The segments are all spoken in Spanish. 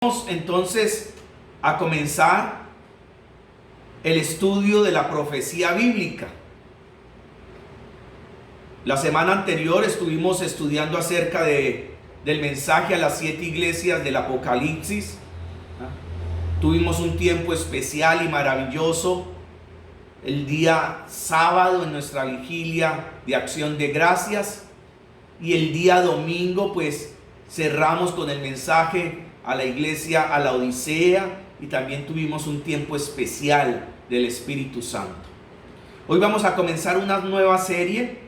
Vamos entonces a comenzar el estudio de la profecía bíblica. La semana anterior estuvimos estudiando acerca del mensaje a las 7 iglesias del Apocalipsis. Tuvimos un tiempo especial y maravilloso el día sábado en nuestra vigilia de acción de gracias, y el día domingo pues cerramos con el mensaje a la iglesia, a la Odisea, y también tuvimos un tiempo especial del Espíritu Santo. Hoy vamos a comenzar una nueva serie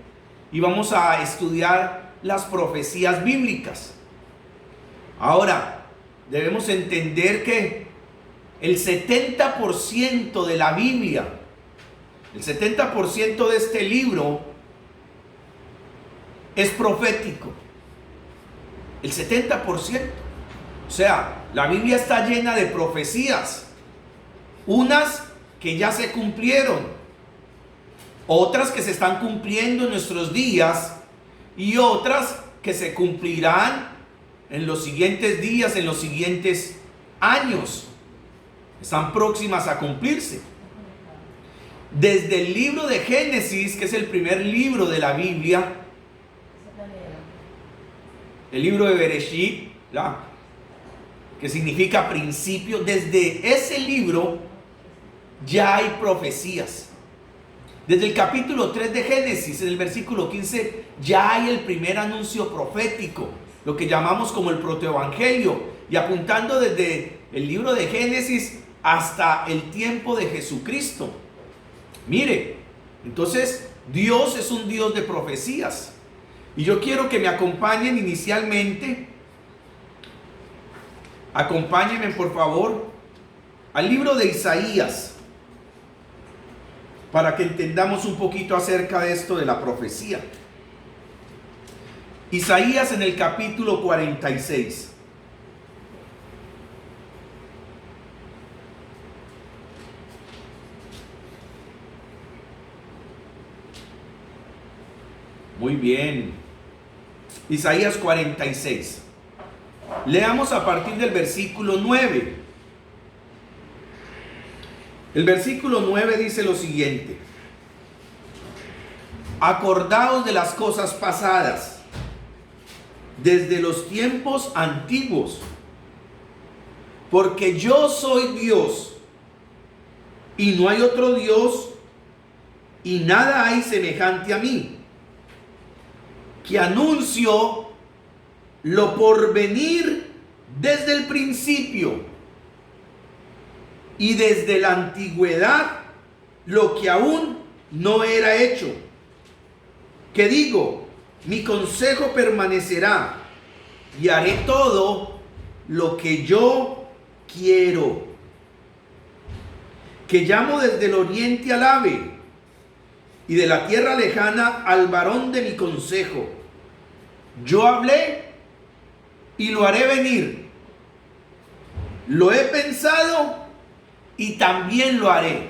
y vamos a estudiar las profecías bíblicas. Ahora, debemos entender que el 70% de la Biblia, el 70% de este libro es profético. El 70%. O sea, la Biblia está llena de profecías, unas que ya se cumplieron, otras que se están cumpliendo en nuestros días y otras que se cumplirán en los siguientes días, en los siguientes años. Están próximas a cumplirse. Desde el libro de Génesis, que es el primer libro de la Biblia, el libro de Bereshit, que significa principio, desde ese libro ya hay profecías. Desde el capítulo 3 de Génesis, en el versículo 15, ya hay el primer anuncio profético, lo que llamamos como el protoevangelio, y apuntando desde el libro de Génesis hasta el tiempo de Jesucristo. Mire, entonces Dios es un Dios de profecías, y yo quiero que me acompañen inicialmente. Acompáñenme por favor al libro de Isaías para que entendamos un poquito acerca de esto de la profecía. Isaías en el capítulo 46. Muy bien. Isaías 46. Leamos a partir del versículo 9. El versículo 9 dice lo siguiente: acordaos de las cosas pasadas, desde los tiempos antiguos, porque yo soy Dios, y no hay otro Dios, y nada hay semejante a mí, que anuncio lo por venir desde el principio, y desde la antigüedad lo que aún no era hecho. Que digo, mi consejo permanecerá, y haré todo lo que yo quiero. Que llamo desde el oriente al ave, y de la tierra lejana al varón de mi consejo. Yo hablé y lo haré venir. Lo he pensado y también lo haré.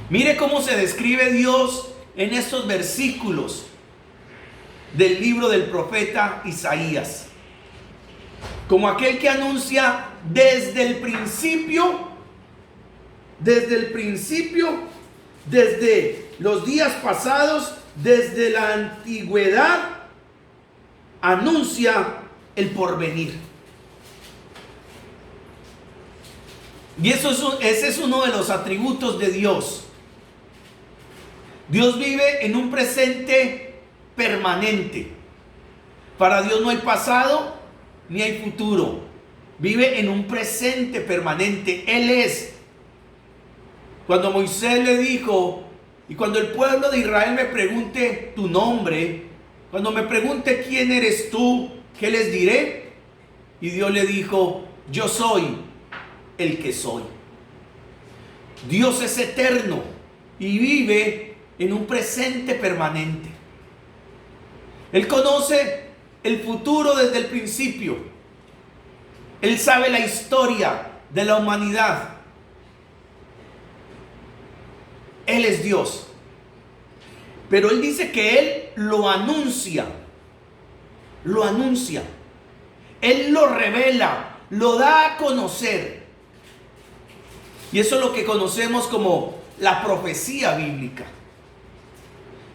Mire cómo se describe Dios en estos versículos del libro del profeta Isaías, como aquel que anuncia desde el principio, desde los días pasados, desde la antigüedad, anuncia el porvenir. Y ese es uno de los atributos de Dios. Dios vive en un presente permanente. Para Dios no hay pasado ni hay futuro. Vive en un presente permanente. Él es. Cuando Moisés le dijo, y cuando el pueblo de Israel me pregunte tu nombre, cuando me pregunte quién eres tú, ¿qué les diré? Y Dios le dijo, yo soy el que soy. Dios es eterno y vive en un presente permanente. Él conoce el futuro desde el principio. Él sabe la historia de la humanidad. Él es Dios. Pero Él dice que Él lo anuncia. Lo anuncia. Él lo revela. lo da a conocer. Y eso es lo que conocemos como la profecía bíblica.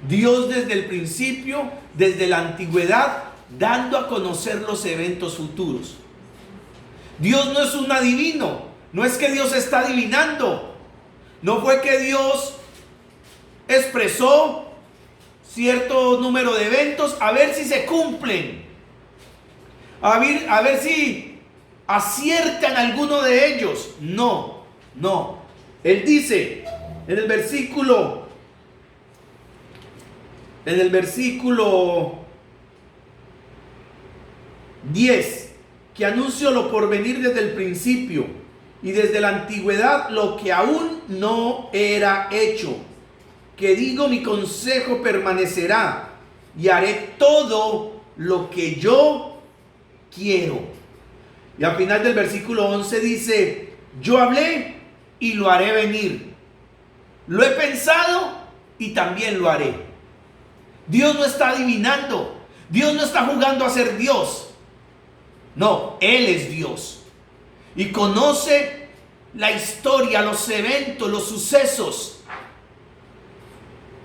Dios desde el principio, desde la antigüedad, dando a conocer los eventos futuros. Dios no es un adivino, no es que Dios está adivinando. No fue que Dios expresó cierto número de eventos a ver si se cumplen, a ver si aciertan alguno de ellos. No. Él dice en el versículo 10, que anuncio lo por venir desde el principio y desde la antigüedad lo que aún no era hecho, que digo mi consejo permanecerá y haré todo lo que yo quiero. Y al final del versículo 11 dice, yo hablé y lo haré venir, lo he pensado y también lo haré. Dios no está adivinando, Dios no está jugando a ser Dios. No, Él es Dios y conoce la historia, los eventos, los sucesos,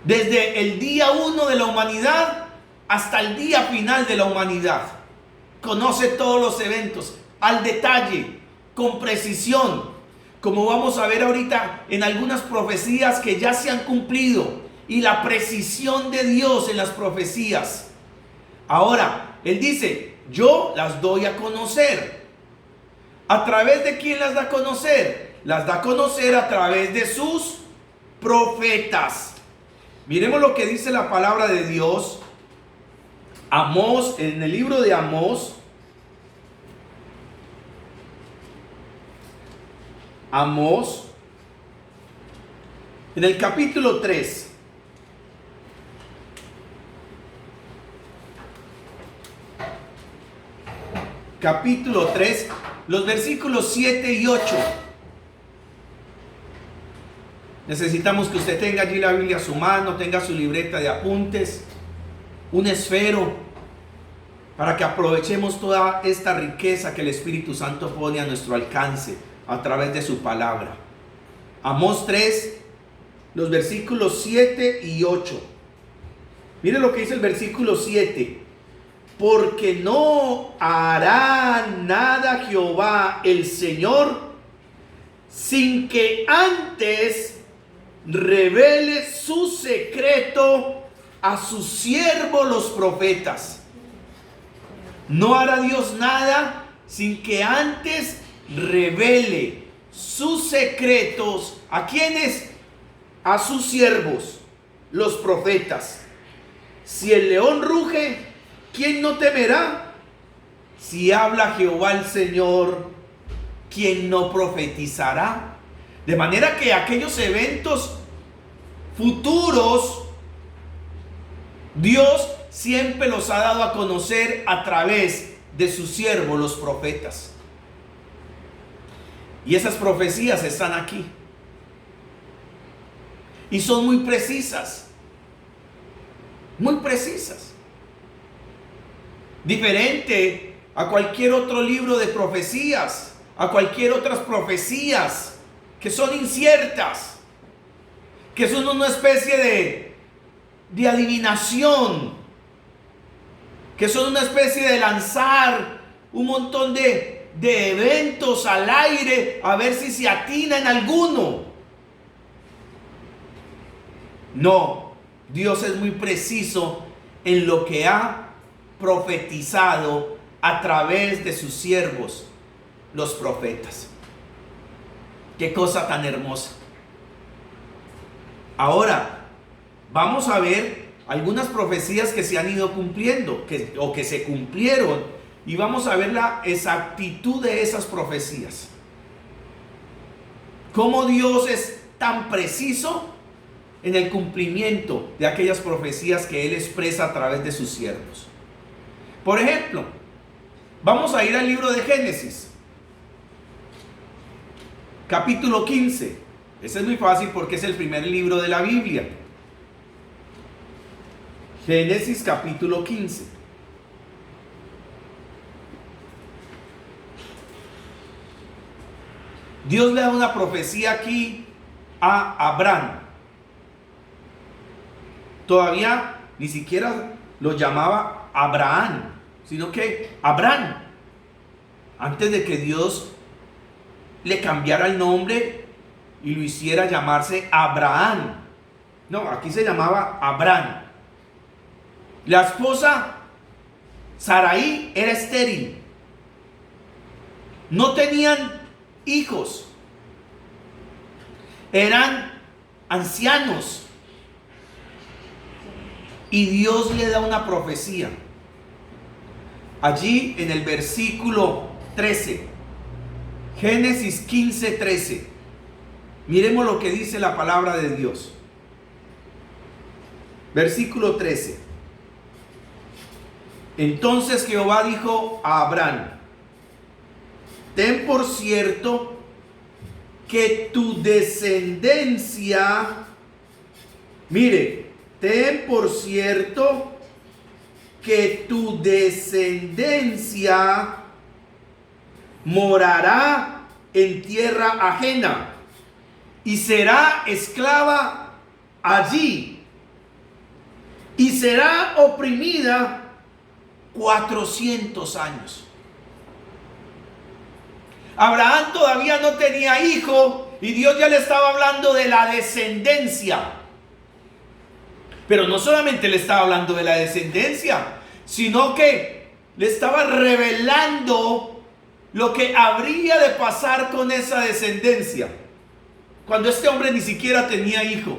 desde el día 1 de la humanidad hasta el día final de la humanidad. Conoce todos los eventos al detalle, con precisión, como vamos a ver ahorita en algunas profecías que ya se han cumplido, y la precisión de Dios en las profecías. Ahora, Él dice, yo las doy a conocer. ¿A través de quién las da a conocer? Las da a conocer a través de sus profetas. Miremos lo que dice la palabra de Dios. Amós, en el libro de Amós. Amós, en el capítulo 3. Capítulo 3, los versículos 7 y 8. Necesitamos que usted tenga allí la Biblia a su mano, tenga su libreta de apuntes, un esfero, para que aprovechemos toda esta riqueza que el Espíritu Santo pone a nuestro alcance a través de su palabra. Amós 3, los versículos 7 y 8. Mire lo que dice el versículo 7. Porque no hará nada Jehová el Señor sin que antes revele su secreto a sus siervos los profetas. No hará Dios nada sin que antes revele sus secretos. ¿A quiénes? A sus siervos, los profetas. Si el león ruge, ¿quién no temerá? Si habla Jehová el Señor, ¿quién no profetizará? De manera que aquellos eventos futuros, Dios siempre los ha dado a conocer a través de sus siervos, los profetas. Y esas profecías están aquí. Y son muy precisas. Muy precisas. Diferente a cualquier otro libro de profecías, a cualquier otras profecías que son inciertas, que son una especie de adivinación, que son una especie de lanzar un montón de eventos al aire a ver si se atina en alguno. No, Dios es muy preciso en lo que ha profetizado a través de sus siervos, los profetas. Qué cosa tan hermosa. Ahora, vamos a ver algunas profecías que se han ido cumpliendo, o que se cumplieron, y vamos a ver la exactitud de esas profecías. Cómo Dios es tan preciso en el cumplimiento de aquellas profecías que Él expresa a través de sus siervos. Por ejemplo, vamos a ir al libro de Génesis, capítulo 15. Ese es muy fácil porque es el primer libro de la Biblia. Génesis capítulo 15. Dios le da una profecía aquí a Abraham. Todavía ni siquiera lo llamaba Abraham, sino que Abraham. Antes de que Dios le cambiara el nombre y lo hiciera llamarse Abraham. No, aquí se llamaba Abraham. La esposa Sarai era estéril. No tenían hijos. Eran ancianos. Y Dios le da una profecía. Allí en el versículo 13. Génesis 15, 13. Miremos lo que dice la palabra de Dios. Versículo 13. Entonces Jehová dijo a Abraham: ten por cierto que tu descendencia, mire, ten por cierto que tu descendencia morará en tierra ajena y será esclava allí y será oprimida 400 años. Abraham todavía no tenía hijo y Dios ya le estaba hablando de la descendencia. Pero no solamente le estaba hablando de la descendencia, sino que le estaba revelando lo que habría de pasar con esa descendencia cuando este hombre ni siquiera tenía hijo.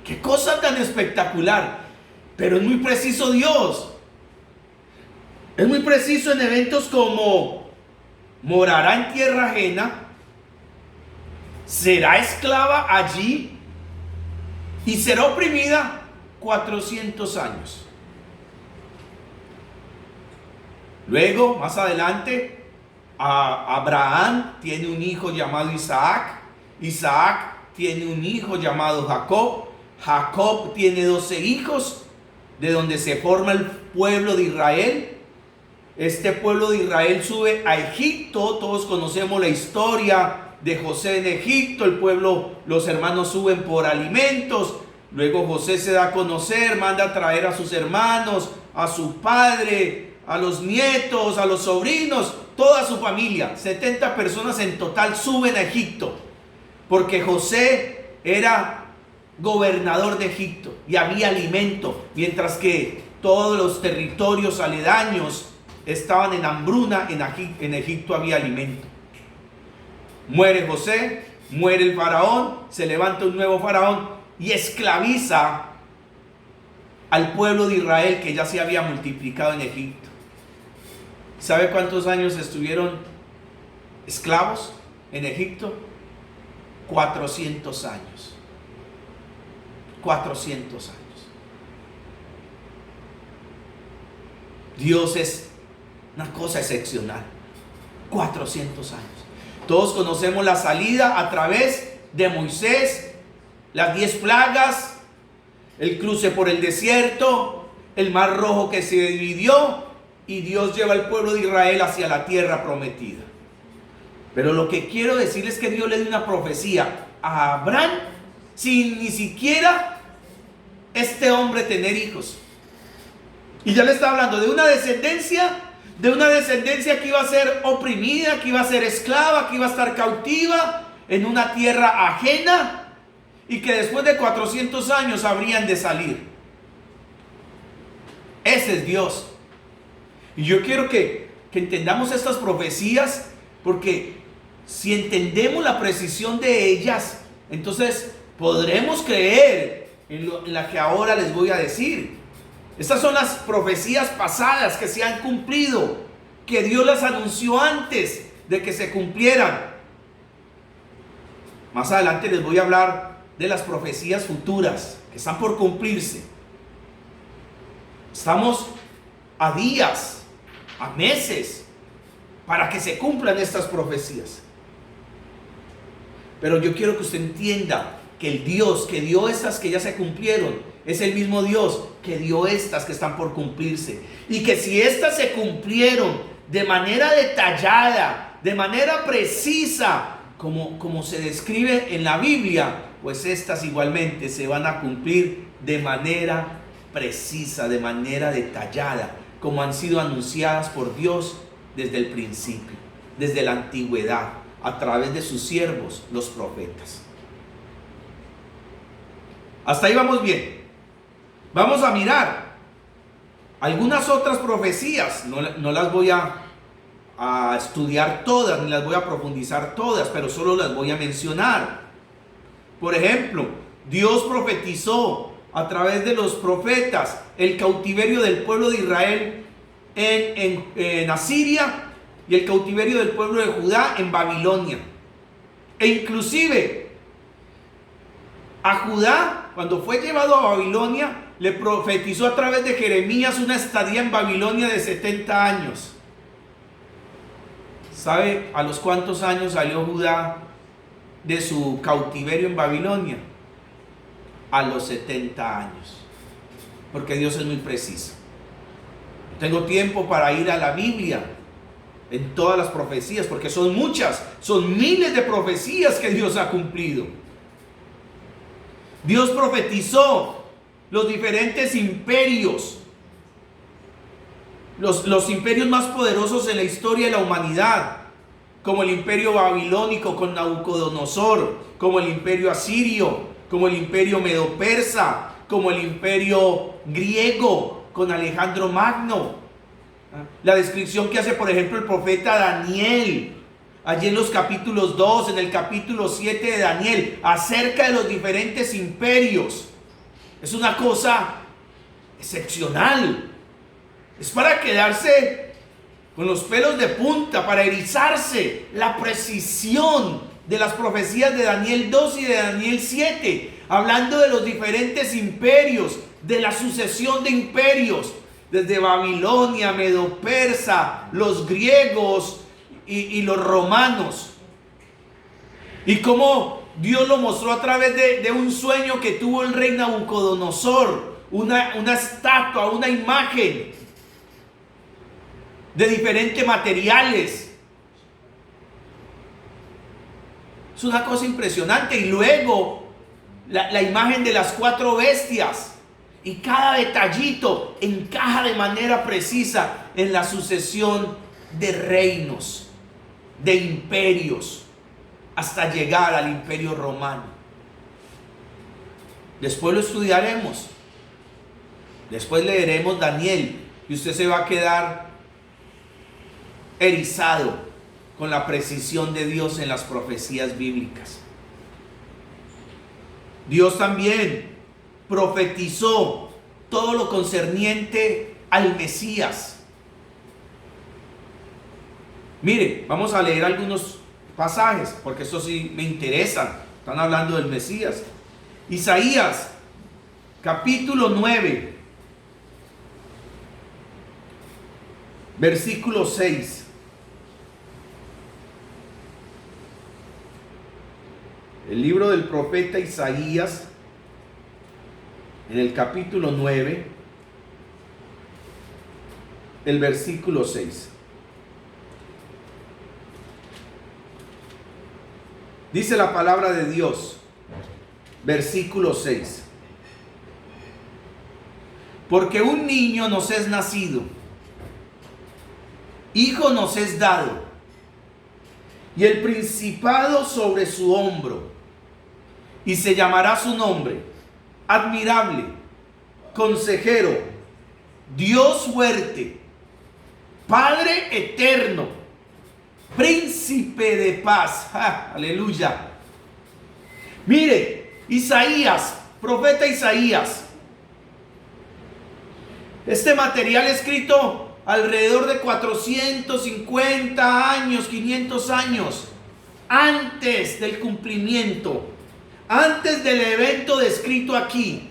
Qué cosa tan espectacular. Pero es muy preciso Dios. Es muy preciso en eventos como morará en tierra ajena, será esclava allí y será oprimida 400 años. Luego, más adelante, Abraham tiene un hijo llamado Isaac. Isaac tiene un hijo llamado Jacob. Jacob tiene 12 hijos, de donde se forma el pueblo de Israel. Este pueblo de Israel sube a Egipto. Todos conocemos la historia de José en Egipto. El pueblo, los hermanos suben por alimentos. Luego José se da a conocer, manda a traer a sus hermanos, a su padre, a los nietos, a los sobrinos, toda su familia. 70 personas en total suben a Egipto, porque José era gobernador de Egipto y había alimento, mientras que todos los territorios aledaños estaban en hambruna. En Egipto había alimento. Muere José, muere el faraón, se levanta un nuevo faraón y esclaviza al pueblo de Israel, que ya se había multiplicado en Egipto. ¿Sabe cuántos años estuvieron esclavos en Egipto? 400 años. 400 años. Dios es una cosa excepcional. 400 años. Todos conocemos la salida a través de Moisés, las 10 plagas, el cruce por el desierto, el mar rojo que se dividió, y Dios lleva al pueblo de Israel hacia la tierra prometida. Pero lo que quiero decirles es que Dios le dio una profecía a Abraham sin ni siquiera este hombre tener hijos. Y ya le está hablando de una descendencia que iba a ser oprimida, que iba a ser esclava, que iba a estar cautiva en una tierra ajena, y que después de 400 años habrían de salir. Ese es Dios. Y yo quiero que entendamos estas profecías, porque si entendemos la precisión de ellas, entonces podremos creer en la que ahora les voy a decir. Estas son las profecías pasadas que se han cumplido, que Dios las anunció antes de que se cumplieran. Más adelante les voy a hablar de las profecías futuras que están por cumplirse. Estamos a días, a meses, para que se cumplan estas profecías. Pero yo quiero que usted entienda que el Dios que dio estas que ya se cumplieron es el mismo Dios que dio estas que están por cumplirse. Y que si estas se cumplieron de manera detallada, de manera precisa, como se describe en la Biblia, pues estas igualmente se van a cumplir de manera precisa, de manera detallada, como han sido anunciadas por Dios desde el principio, desde la antigüedad, a través de sus siervos, los profetas. Hasta ahí vamos bien. Vamos a mirar algunas otras profecías. No las voy a estudiar todas, ni las voy a profundizar todas, pero solo las voy a mencionar. Por ejemplo, Dios profetizó a través de los profetas el cautiverio del pueblo de Israel en Asiria y el cautiverio del pueblo de Judá en Babilonia. E inclusive a Judá, cuando fue llevado a Babilonia, le profetizó a través de Jeremías una estadía en Babilonia de 70 años. ¿Sabe a los cuántos años salió Judá de su cautiverio en Babilonia? A los 70 años. Porque Dios es muy preciso. No tengo tiempo para ir a la Biblia en todas las profecías, porque son muchas, son miles de profecías que Dios ha cumplido. Dios profetizó los diferentes imperios, los imperios más poderosos en la historia de la humanidad, como el imperio babilónico con Nabucodonosor, como el imperio asirio, como el imperio medo-persa, como el imperio griego con Alejandro Magno. La descripción que hace, por ejemplo, el profeta Daniel, allí en los capítulos 2, en el capítulo 7 de Daniel, acerca de los diferentes imperios. Es una cosa excepcional. Es para quedarse con los pelos de punta, para erizarse la precisión de las profecías de Daniel 2 y de Daniel 7, hablando de los diferentes imperios, de la sucesión de imperios, desde Babilonia, Medo-Persa, los griegos y los romanos. Y cómo Dios lo mostró a través de un sueño que tuvo el rey Nabucodonosor, una estatua, una imagen de diferentes materiales. Es una cosa impresionante. Y luego la imagen de las 4 bestias. Y cada detallito encaja de manera precisa en la sucesión de reinos, de imperios, hasta llegar al imperio romano. Después lo estudiaremos. Después leeremos Daniel y usted se va a quedar erizado con la precisión de Dios en las profecías bíblicas. Dios también profetizó todo lo concerniente al Mesías. Mire, vamos a leer algunos pasajes, porque estos sí me interesan. Están hablando del Mesías. Isaías, capítulo 9, versículo 6. El libro del profeta Isaías, en el capítulo 9, el versículo 6. Dice la palabra de Dios, versículo 6. Porque un niño nos es nacido, hijo nos es dado, y el principado sobre su hombro, y se llamará su nombre, Admirable, Consejero, Dios fuerte, Padre eterno, Príncipe de paz. Aleluya. Mire, Isaías, profeta Isaías, este material escrito alrededor de 450 años, 500 años antes del cumplimiento, antes del evento descrito aquí.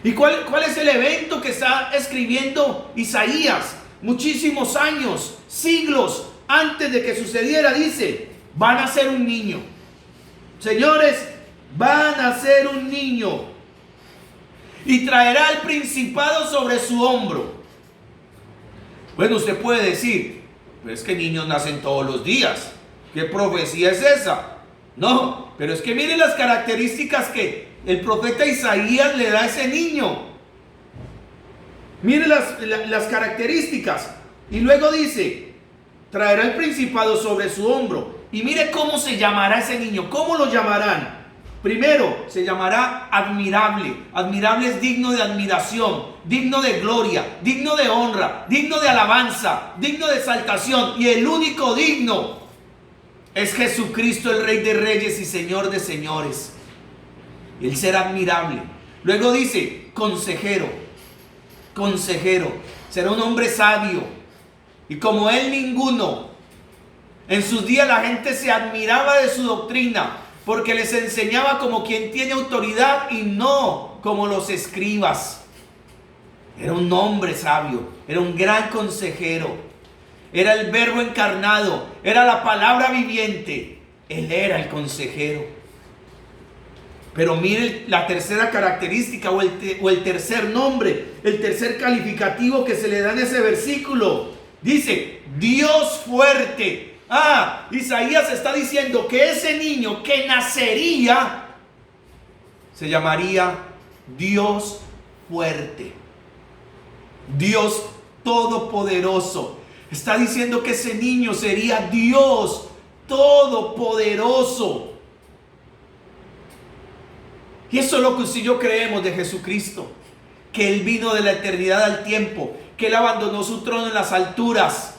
¿Y cuál es el evento que está escribiendo Isaías? Muchísimos años, siglos antes de que sucediera, dice: van a ser un niño. Señores, van a ser un niño, y traerá el principado sobre su hombro. Bueno, usted puede decir, pero es que niños nacen todos los días. ¿Qué profecía es esa? No, pero es que miren las características que el profeta Isaías le da a ese niño. Miren las características. Y luego dice, traerá el principado sobre su hombro. Y mire cómo se llamará ese niño. ¿Cómo lo llamarán? Primero, se llamará admirable. Admirable es digno de admiración, digno de gloria, digno de honra, digno de alabanza, digno de exaltación. Y el único digno es Jesucristo, el Rey de Reyes y Señor de Señores. Él será admirable. Luego dice, consejero. Consejero. Será un hombre sabio. Y como él ninguno. En sus días la gente se admiraba de su doctrina, porque les enseñaba como quien tiene autoridad y no como los escribas. Era un hombre sabio. Era un gran consejero. Era el verbo encarnado. Era la palabra viviente. Él era el consejero. Pero mire la tercera característica o el tercer nombre, el tercer calificativo que se le da en ese versículo. Dice, Dios fuerte. Isaías está diciendo que ese niño que nacería se llamaría Dios fuerte. Dios todopoderoso. Está diciendo que ese niño sería Dios todopoderoso. Y eso es lo que usted y yo creemos de Jesucristo. Que Él vino de la eternidad al tiempo. Que Él abandonó su trono en las alturas.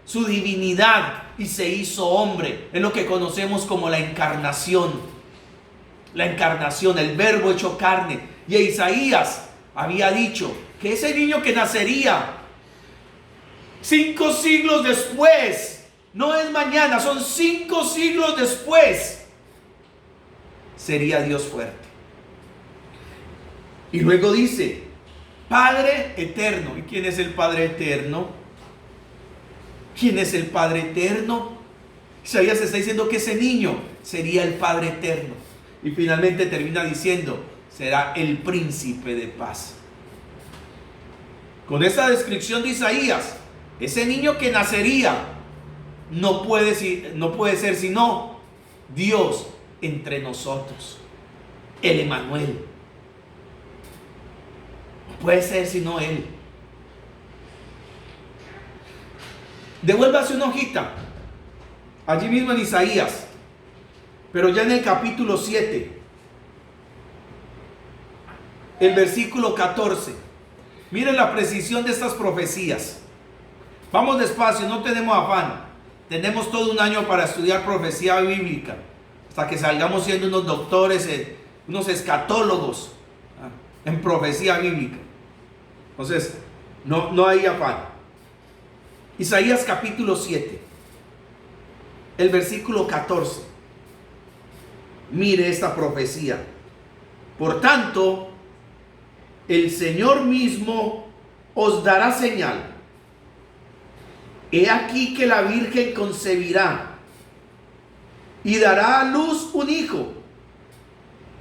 Su divinidad. Y se hizo hombre. Es lo que conocemos como la encarnación. La encarnación. El verbo hecho carne. Y Isaías había dicho que ese niño que nacería 5 siglos después. No es mañana. Son 5 siglos después. Sería Dios fuerte. Y luego dice, Padre eterno. ¿Y quién es el Padre eterno? ¿Quién es el Padre eterno? Isaías está diciendo que ese niño sería el Padre eterno. Y finalmente termina diciendo, será el príncipe de paz. Con esta descripción de Isaías, ese niño que nacería no puede ser sino Dios entre nosotros. El Emmanuel. Puede ser sino Él. Devuélvase una hojita allí mismo en Isaías, pero ya en el capítulo 7, el versículo 14. Miren la precisión de estas profecías. Vamos despacio, no tenemos afán. Tenemos todo un año para estudiar profecía bíblica, hasta que salgamos siendo unos doctores, unos escatólogos en profecía bíblica. Entonces, no hay afán. Isaías capítulo 7, el versículo 14. Mire esta profecía. Por tanto, el Señor mismo os dará señal. He aquí que la Virgen concebirá y dará a luz un hijo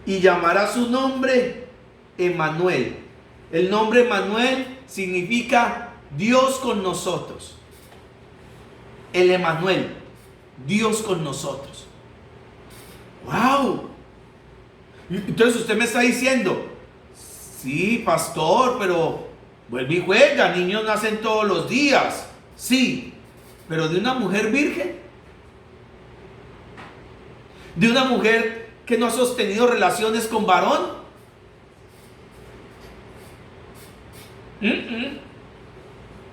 y llamará su nombre Emmanuel. El nombre Emmanuel significa Dios con nosotros. El Emmanuel, Dios con nosotros. ¡Wow! Entonces usted me está diciendo, sí, pastor, pero vuelve y juega, niños nacen todos los días. Sí, pero de una mujer virgen, de una mujer que no ha sostenido relaciones con varón.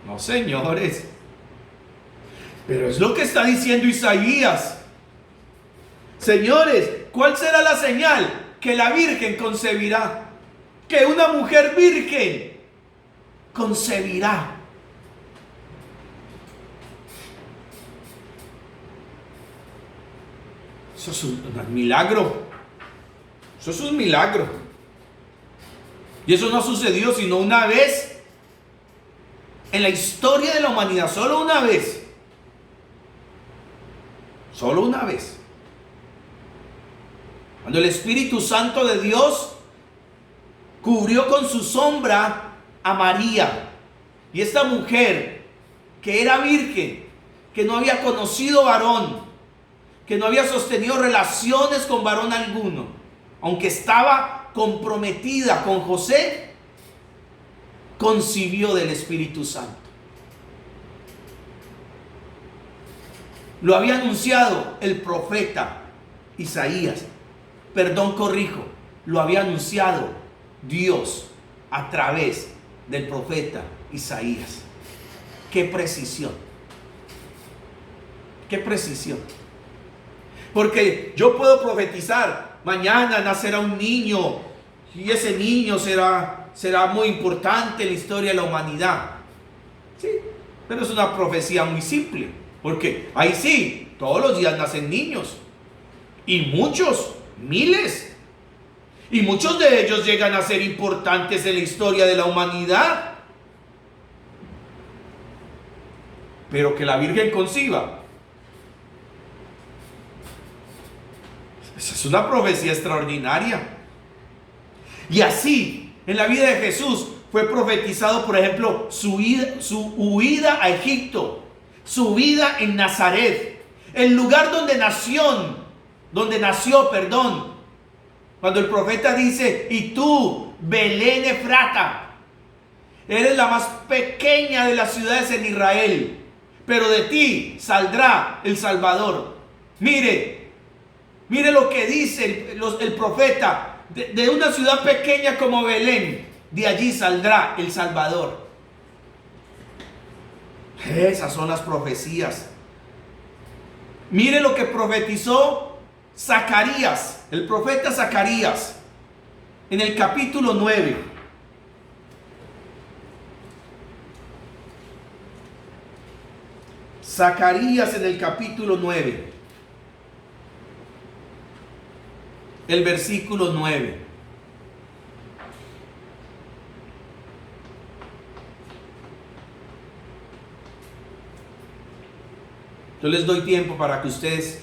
No, señores. Pero es lo que está diciendo Isaías. Señores, ¿cuál será la señal? Que la virgen concebirá. Que una mujer virgen concebirá. Eso es un milagro. Eso es un milagro. Y eso no sucedió sino una vez en la historia de la humanidad. Solo una vez. Solo una vez. Cuando el Espíritu Santo de Dios cubrió con su sombra a María. Y esta mujer que era virgen, que no había conocido varón, que no había sostenido relaciones con varón alguno, aunque estaba comprometida con José, concibió del Espíritu Santo. Lo había anunciado el profeta Isaías. Perdón, corrijo. Lo había anunciado Dios a través del profeta Isaías. ¡Qué precisión! ¡Qué precisión! Porque yo puedo profetizar, mañana nacerá un niño y ese niño será muy importante en la historia de la humanidad. Sí, pero es una profecía muy simple, porque ahí sí, todos los días nacen niños, y muchos, miles, y muchos de ellos llegan a ser importantes en la historia de la humanidad. Pero que la Virgen conciba, esa es una profecía extraordinaria. Y así, en la vida de Jesús fue profetizado, por ejemplo, su huida a Egipto, su vida en Nazaret, el lugar donde nació, cuando el profeta dice: y tú, Belén Efrata, eres la más pequeña de las ciudades en Israel, pero de ti saldrá el Salvador. Mire lo que dice el profeta: de una ciudad pequeña como Belén, de allí saldrá el Salvador. Esas son las profecías. Mire lo que profetizó Zacarías, el profeta Zacarías, en el capítulo 9. Zacarías en el capítulo 9. El versículo 9. Yo les doy tiempo para que ustedes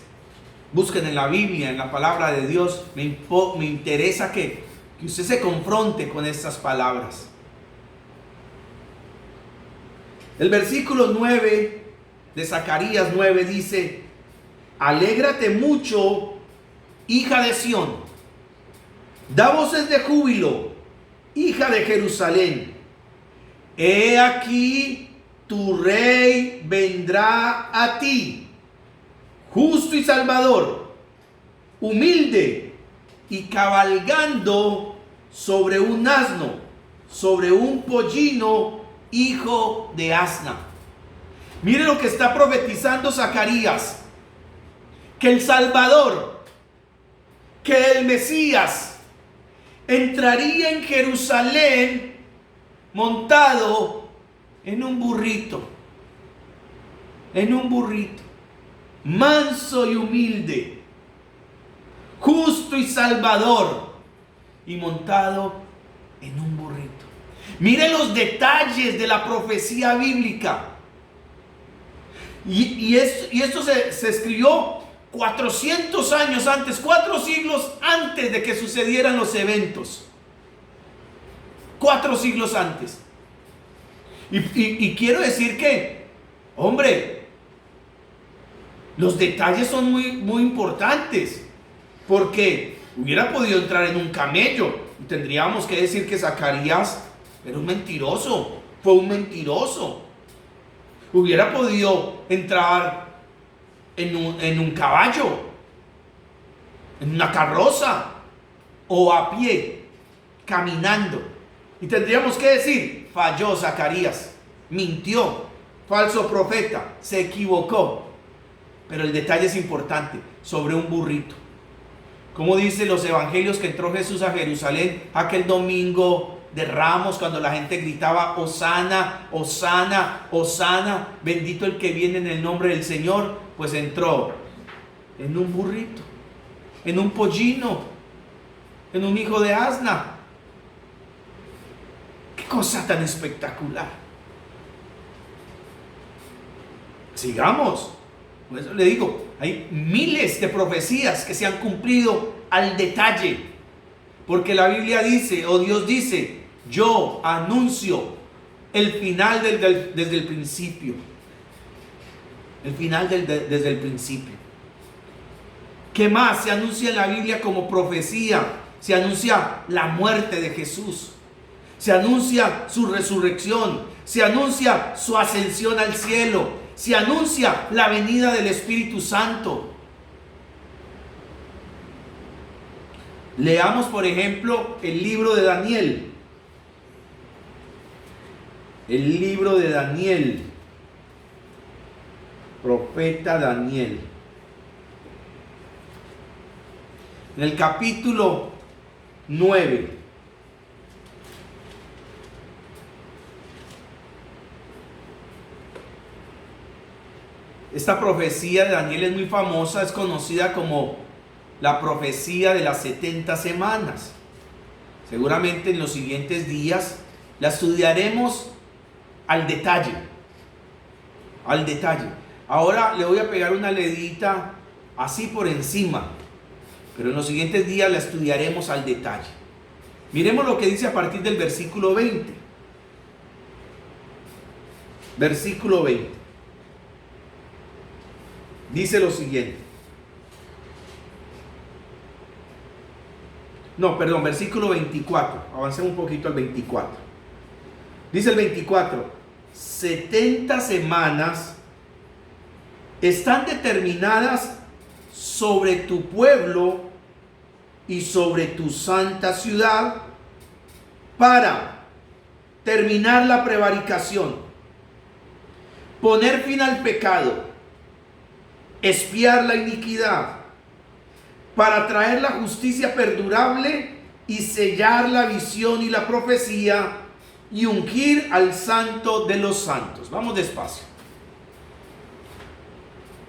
busquen en la Biblia, en la palabra de Dios. Me interesa que usted se confronte con estas palabras. El versículo 9 de Zacarías 9 dice: alégrate mucho, hija de Sión, da voces de júbilo, hija de Jerusalén. He aquí tu rey vendrá a ti, justo y salvador, humilde y cabalgando sobre un asno, sobre un pollino, hijo de asna. Mire lo que está profetizando Zacarías: que el Salvador, que el Mesías entraría en Jerusalén montado en un burrito, manso y humilde, justo y salvador, y montado en un burrito. Mire los detalles de la profecía bíblica. Y esto se escribió 400 años antes, 4 siglos antes de que sucedieran los eventos. 4 siglos antes. Y quiero decir que, hombre, los detalles son muy, muy importantes, porque hubiera podido entrar en un camello y tendríamos que decir que Zacarías era un mentiroso, fue un mentiroso. Hubiera podido entrar en un caballo, en una carroza, o a pie, caminando. Y tendríamos que decir: falló Zacarías, mintió, falso profeta, se equivocó. Pero el detalle es importante: sobre un burrito. Como dicen los evangelios que entró Jesús a Jerusalén aquel domingo de Ramos, cuando la gente gritaba: Hosana, Hosana, Hosana, bendito el que viene en el nombre del Señor. Pues entró en un burrito, en un pollino, en un hijo de asna. ¡Qué cosa tan espectacular! Sigamos. Por eso le digo, hay miles de profecías que se han cumplido al detalle. Porque la Biblia dice, o Dios dice: yo anuncio el final desde el principio. El final desde el principio. ¿Qué más se anuncia en la Biblia como profecía? Se anuncia la muerte de Jesús. Se anuncia su resurrección. Se anuncia su ascensión al cielo. Se anuncia la venida del Espíritu Santo. Leamos, por ejemplo, el libro de Daniel. El libro de Daniel. Profeta Daniel. En el capítulo 9. Esta profecía de Daniel es muy famosa, es conocida como la profecía de las 70 semanas. Seguramente en los siguientes días la estudiaremos al detalle. Al detalle. Ahora le voy a pegar una leidita así por encima, pero en los siguientes días la estudiaremos al detalle. Miremos lo que dice a partir del versículo 20. Versículo 20. Dice lo siguiente. No, perdón, versículo 24. Avancemos un poquito al 24. Dice el 24. 70 semanas están determinadas sobre tu pueblo y sobre tu santa ciudad para terminar la prevaricación, poner fin al pecado, expiar la iniquidad, para traer la justicia perdurable y sellar la visión y la profecía y ungir al santo de los santos. Vamos despacio.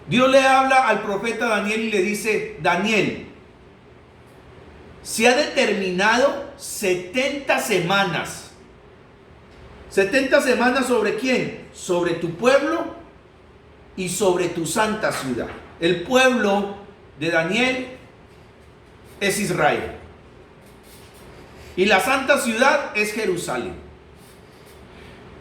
Dios le habla al profeta Daniel y le dice: Daniel, se ha determinado 70 semanas. ¿70 semanas sobre quién? Sobre tu pueblo y sobre tu santa ciudad. El pueblo de Daniel es Israel. Y la santa ciudad es Jerusalén.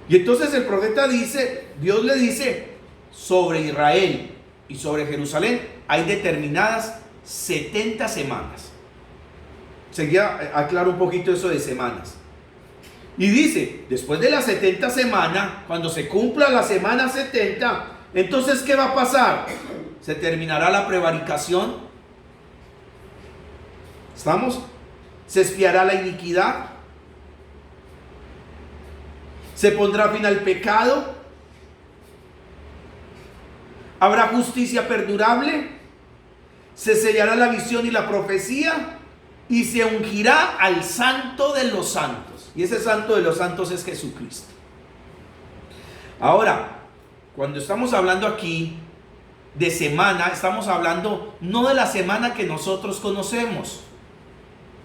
Y entonces el profeta dice, Dios le dice, sobre Israel y sobre Jerusalén hay determinadas 70 semanas. Seguía, aclaro un poquito eso de semanas. Y dice, después de las 70 semanas, cuando se cumpla la semana 70, entonces ¿qué va a pasar? Se terminará la prevaricación. ¿Estamos? Se expiará la iniquidad. Se pondrá fin al pecado. Habrá justicia perdurable. Se sellará la visión y la profecía. Y se ungirá al santo de los santos. Y ese santo de los santos es Jesucristo. Ahora, cuando estamos hablando aquí de semana, estamos hablando no de la semana que nosotros conocemos.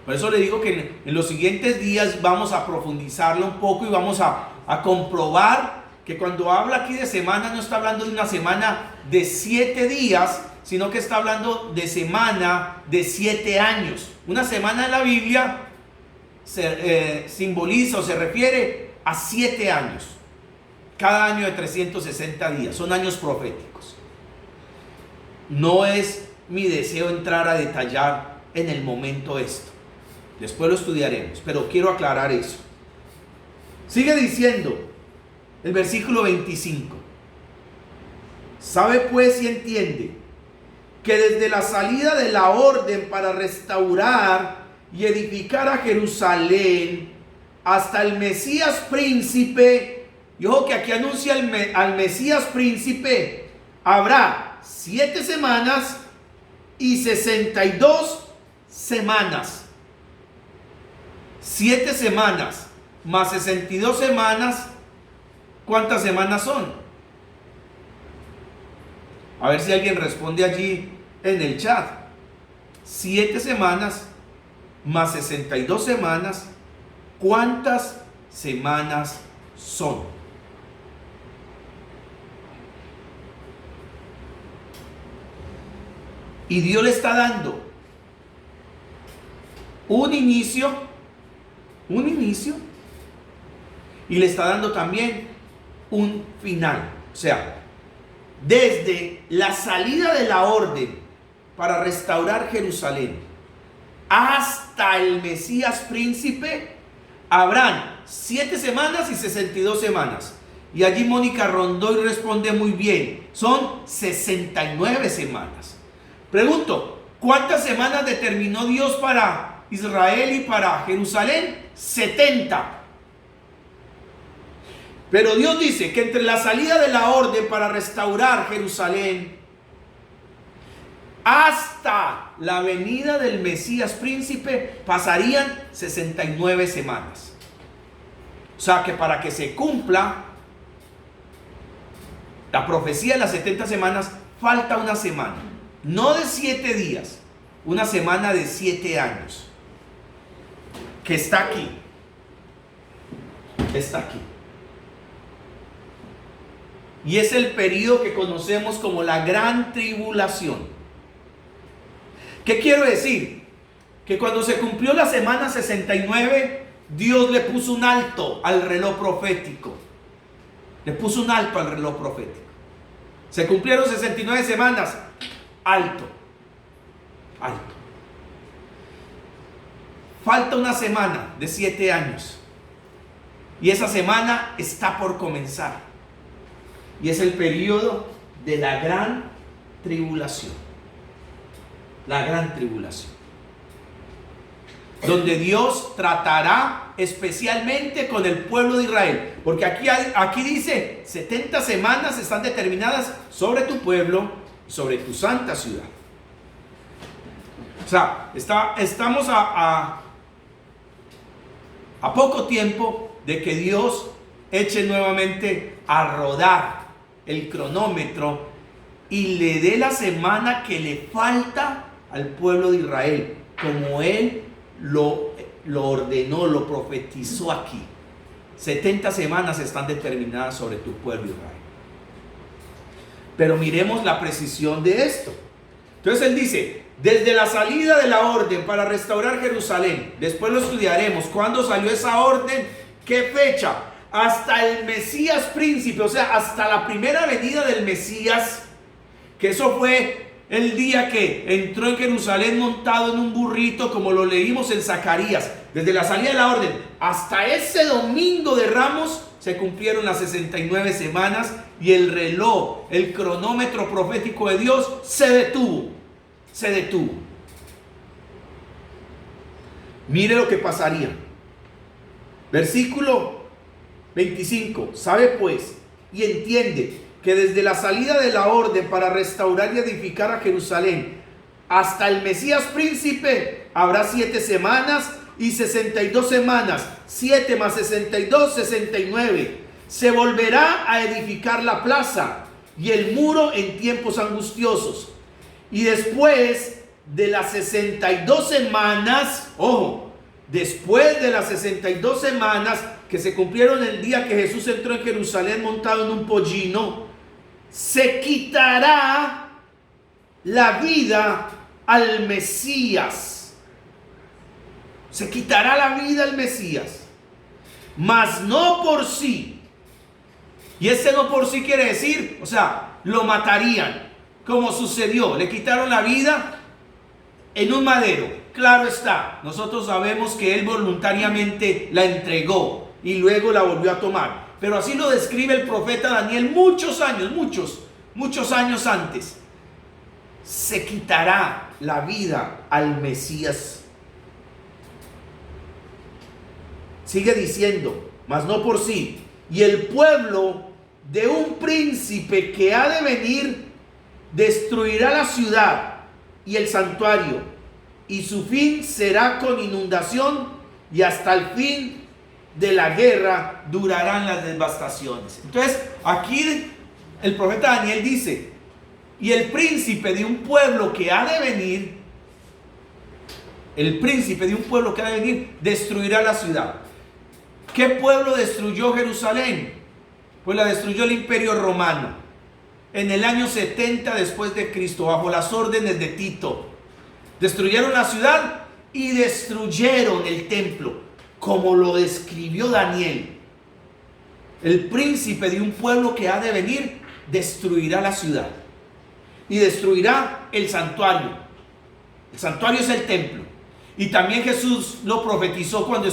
Por eso le digo que en los siguientes días vamos a profundizarlo un poco y vamos a comprobar que cuando habla aquí de semana no está hablando de una semana de 7 días, sino que está hablando de semana de 7 años. Una semana en la Biblia simboliza o se refiere a 7 años. Cada año de 360 días. Son años proféticos. No es mi deseo entrar a detallar en el momento esto. Después lo estudiaremos, pero quiero aclarar eso. Sigue diciendo el versículo 25. Sabe pues y entiende que desde la salida de la orden para restaurar y edificar a Jerusalén hasta el Mesías príncipe, y ojo que aquí anuncia al Mesías príncipe, habrá 7 semanas y 62 semanas. 7 semanas más 62 semanas, ¿cuántas semanas son? A ver si alguien responde allí en el chat. 7 semanas más 62 semanas, ¿cuántas semanas son? Y Dios le está dando un inicio, y le está dando también un final. O sea, desde la salida de la orden para restaurar Jerusalén hasta el Mesías príncipe, habrán 7 semanas y 62 semanas. Y allí Mónica Rondoy responde muy bien, son 69 semanas. Pregunto, ¿cuántas semanas determinó Dios para Israel y para Jerusalén? 70. Pero Dios dice que entre la salida de la orden para restaurar Jerusalén hasta la venida del Mesías príncipe pasarían 69 semanas. O sea que para que se cumpla la profecía de las 70 semanas, falta una semana. No de 7 días, una semana de 7 años. Que está aquí. Está aquí. Y es el periodo que conocemos como la gran tribulación. ¿Qué quiero decir? Que cuando se cumplió la semana 69, Dios le puso un alto al reloj profético. Le puso un alto al reloj profético. Se cumplieron 69 semanas. Alto. Alto. Falta una semana de 7 años. Y esa semana está por comenzar. Y es el periodo de la gran tribulación. La gran tribulación. Donde Dios tratará especialmente con el pueblo de Israel. Porque aquí dice, 70 semanas están determinadas sobre tu pueblo y sobre tu santa ciudad. O sea, estamos a poco tiempo de que Dios eche nuevamente a rodar el cronómetro y le dé la semana que le falta al pueblo de Israel, como Él lo ordenó, lo profetizó aquí. 70 semanas están determinadas sobre tu pueblo Israel. Pero miremos la precisión de esto. Entonces Él dice, desde la salida de la orden para restaurar Jerusalén, después lo estudiaremos, ¿cuándo salió esa orden? ¿Qué fecha? Hasta el Mesías príncipe, o sea, hasta la primera venida del Mesías, que eso fue el día que entró en Jerusalén montado en un burrito, como lo leímos en Zacarías. Desde la salida de la orden hasta ese domingo de Ramos se cumplieron las 69 semanas y el reloj, el cronómetro profético de Dios se detuvo. Se detuvo. Mire lo que pasaría. Versículo 25. Sabe pues y entiende que desde la salida de la orden para restaurar y edificar a Jerusalén hasta el Mesías príncipe habrá 7 semanas y 62 semanas. 7 más 62, 69. Se volverá a edificar la plaza y el muro en tiempos angustiosos. Y después de las 62 semanas, ojo, después de las 62 semanas que se cumplieron el día que Jesús entró en Jerusalén montado en un pollino, se quitará la vida al Mesías. Se quitará la vida al Mesías, mas no por sí. Y ese no por sí quiere decir, o sea, lo matarían, como sucedió. Le quitaron la vida en un madero. Claro está, nosotros sabemos que él voluntariamente la entregó y luego la volvió a tomar. Pero así lo describe el profeta Daniel muchos años antes. Se quitará la vida al Mesías. Sigue diciendo, mas no por sí. Y el pueblo de un príncipe que ha de venir destruirá la ciudad y el santuario, y su fin será con inundación, y hasta el fin de la guerra durarán las devastaciones. Entonces aquí el profeta Daniel dice, y el príncipe de un pueblo que ha de venir, destruirá la ciudad. ¿Qué pueblo destruyó Jerusalén? Pues la destruyó el Imperio Romano en el año 70 después de Cristo, bajo las órdenes de Tito. Destruyeron la ciudad y destruyeron el templo, como lo describió Daniel. El príncipe de un pueblo que ha de venir destruirá la ciudad y destruirá el santuario. El santuario es el templo. Y también Jesús lo profetizó cuando